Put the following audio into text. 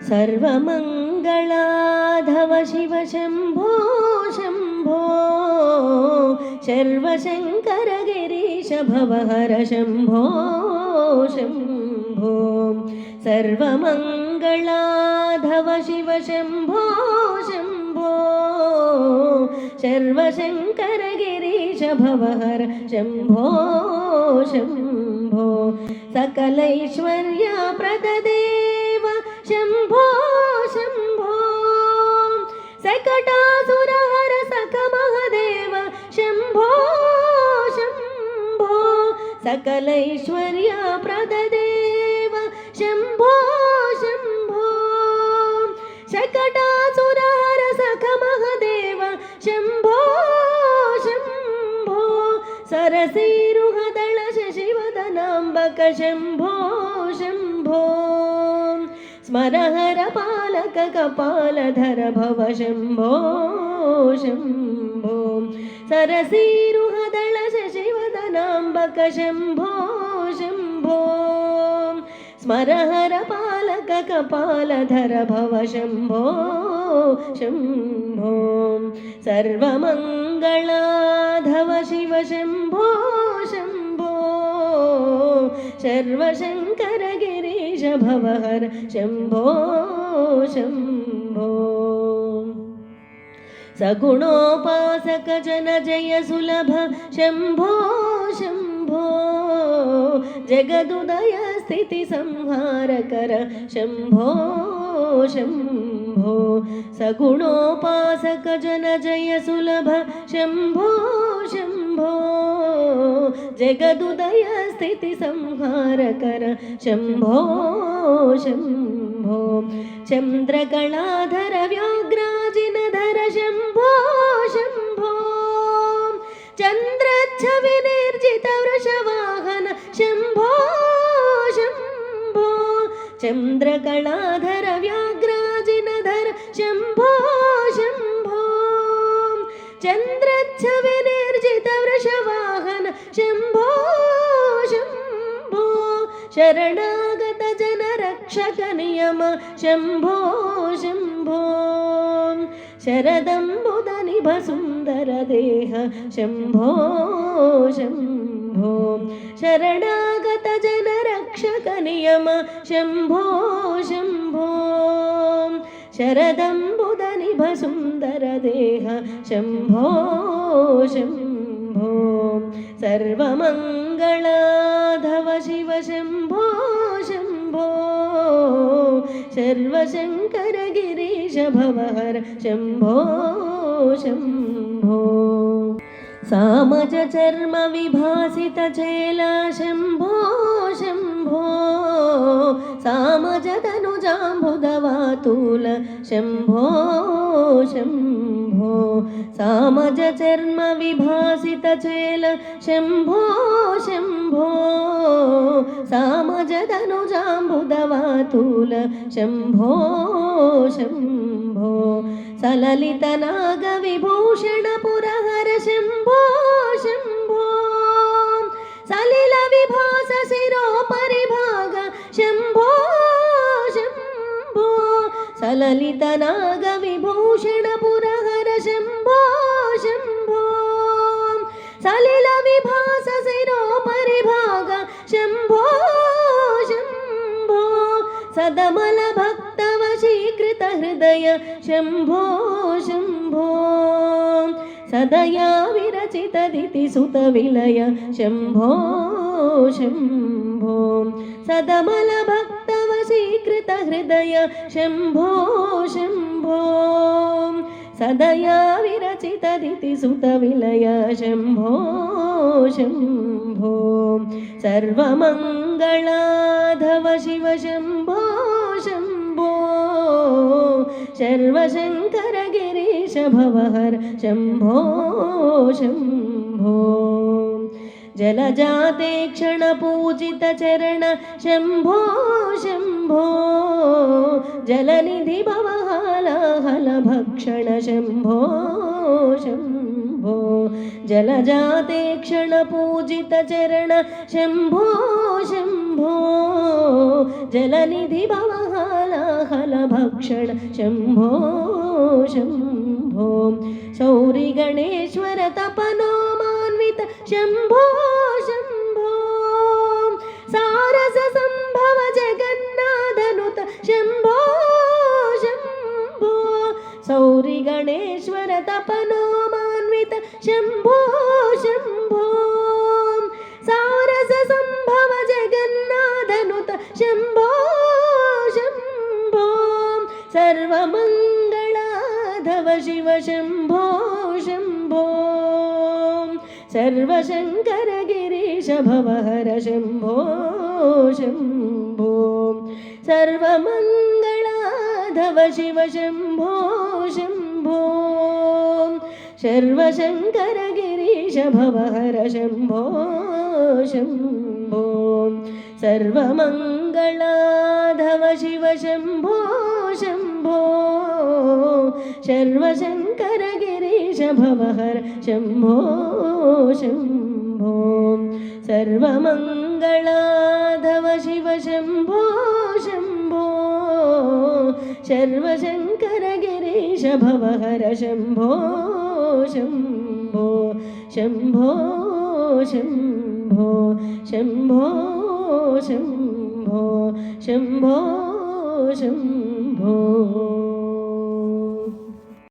सर्वमङ्गलाधव शिव शम्भो शम्भो शर्वशङ्कर गिरीश भवहर शम्भो शम्भो सर्वमङ्गलाधव शिव शम्भो शम्भो शर्वशङ्कर गिरीश भवहर शम्भो शम्भो सकलैश्वर्य प्रददेव शम्भो शम्भो सकटासुरहर सकमहदेव शम्भो शम्भो सकलैश्वर्य प्रददेव शम्भो शम्भो सकटासुरहर सकमहदेव शम्भो शम्भो सरसीरुहदळ शशिवदनाम्बक शम्भो शम्भो स्मरहर पालक कपालधर भव शम्भो शम्भो सरसीरुहदळ शशिवदनाम्बक शम्भो शम्भो स्मरहर पालक कपालधर भव शम्भो शम्भो सर्वमङ्गलाधव शिव शम्भो शम्भो शर्वशङ्कर गिरीश भवहर शम्भो शम्भो सगुणोपासक जन जय सुलभ शम्भो शम्भो जगदुदय स्थिति संहारकर शम्भो शम्भो सगुणोपासक जन जय सुलभ शम्भो शम्भो जगदुदय स्थिति संहारकर शम्भो शम्भो चन्द्रकलाधर व्याघ्राजिनधर शम्भो शम्भो चन्द्रच्छवि निर्जित वृषवाहन शम्भो शम्भो चन्द्रकलाधर व्याघ्राजिनधर शम्भो शम्भो चन्द्रच्छवि निर्जित वृषवाहन शम्भो शम्भो शरणागत जन रक्षक नियम शम्भो शम्भो शरदम्बुद निभ सुन्दर देह शम्भो शम्भो शरणागत जन रक्षक नियम शम्भो शम्भो शरदम्बुद निभ सुन्दर देह शम्भो शम्भो सर्वमङ्गलाधव शिव शम्भो शम्भो शर्वशङ्कर गिरीश भवहर शम्भो शम्भो सामज चर्म विभासित चेल शम्भो शम्भो सामज तनुजाम्बुदवातूल शम्भो शम्भो सामज चर्म विभासित चेल शम्भो शम्भो सामज तनुजाम्बुदवातूल शम्भो शम्भो सललित नाग विभूषण पुरहर शम्भो शम्भो सलिल विभास शिरो परिभाग शम्भो शम्भो सललित नाग विभूषण पुरहर शम्भो शम्भो सलिल विभास शिरो परिभाग शम्भो शम्भो सदमल भक्त वशीकृत हृदय शम्भो शम्भो सदया विरचित दिति सुत विलय शम्भो शम्भो सदमल भक्त वशीकृत हृदय शम्भो शम्भो सदया विरचित दिति सुत विलय शम्भो शम्भो सर्वमङ्गलाधव शिव शम्भो शम्भो शर्वशङ्कर गिरीश भवहर शम्भो शम्भो जलजाते क्षण पूजित चरण शम्भो शम्भो जलनिधि भवहालाहल भक्षण शम्भो शम्भो जलजाते क्षण पूजित चरण शम्भो शम्भो जलनिधि भवहालाहल फलभक्षण शम्भो शम्भो शौरिगणेश्वर तपनोमान्वित शम्भो शम्भो सारस संभव जगन्नाथनुत शम्भो शम्भो शौरिगणेश्वर तपनोमान्वित शम्भो शम्भो सारस संभव जगन्नाथनुत शम्भो शम्भो सर्वमङ्गलाधव शिव शम्भो शम्भो सर्वशङ्कर गिरीश भवहर शम्भो शम्भो सर्वमङ्गलाधव शिव शम्भो शम्भो सर्वशङ्कर गिरीश भवहर शम्भो शम्भो सर्वमङ्गलाधव शिव शम्भो शम्भो सर्वशङ्कर गिरीश भवहर शम्भो शम्भो सर्वमङ्गलाधव शिव शम्भो शम्भो सर्वशङ्कर गिरीश भवहर शम्भो शम्भो शम्भो शम्भो शम्भो शम्भो शम्भो शम्भो